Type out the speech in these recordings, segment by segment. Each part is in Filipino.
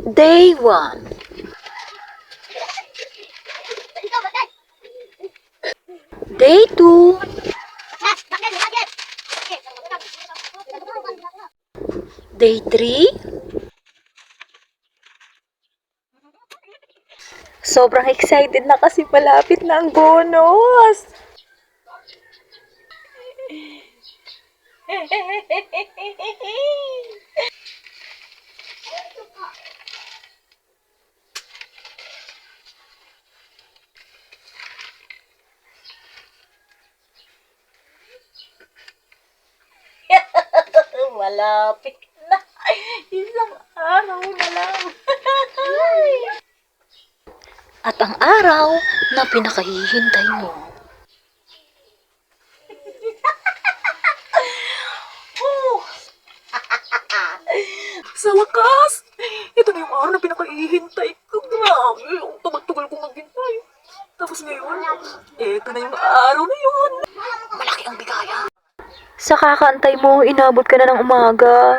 Day 1. Day 2. Day 3. Sobrang excited na kasi malapit na ang bonus. Malapit na. Isang araw na lang. At ang araw na pinakahihintay mo. Sa wakas, ito na yung araw na pinakahihintay ko. Grabe, yung tumal-tugal kong maghintay. Tapos ngayon, ito na yung araw na yun. Malaki ang bigaya. Sa kakaantay mo, inabot ka na ng umaga.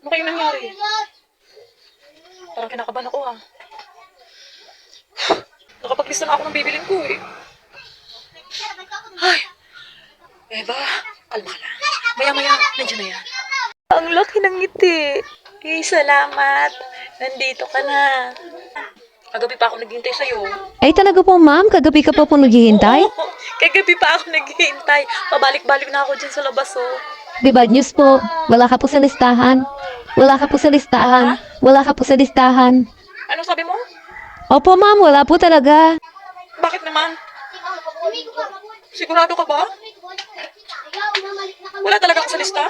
Ano kayong nangyari? Parang kinakabahan ako ha. Nakapaglista na ako ng bibilin ko eh. Ay, Eva, kalma ka lang. Maya-maya, nandiyan na yan. Ang laki ng ngiti. Salamat. Nandito ka na. Kagabi pa ako naghihintay sa'yo. Ay talaga po ma'am, kagabi ka pa po naghihintay? Oo, kagabi pa ako naghihintay. Pabalik-balik na ako dyan sa labas oh. Di bad news po, wala ka po sa listahan. Wala ka po sa listahan. Wala ka po sa listahan. Anong sabi mo? Opo ma'am, wala po talaga. Bakit naman? Sigurado ka ba? Wala talaga ako sa lista?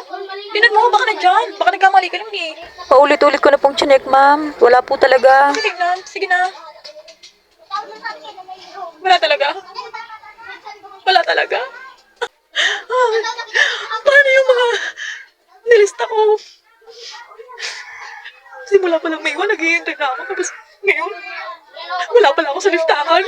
Tingnan mo, baka nandyan. Baka nagkamali ka lang eh. Paulit-ulit ko na pong chinek, ma'am. Wala po talaga. Tignan, sige na. Wala talaga? Wala talaga? Paano yung mga nilista ko? Simula pa lang may iwan, naghihintay na ako. Tapos ngayon, wala pala ako sa listahan.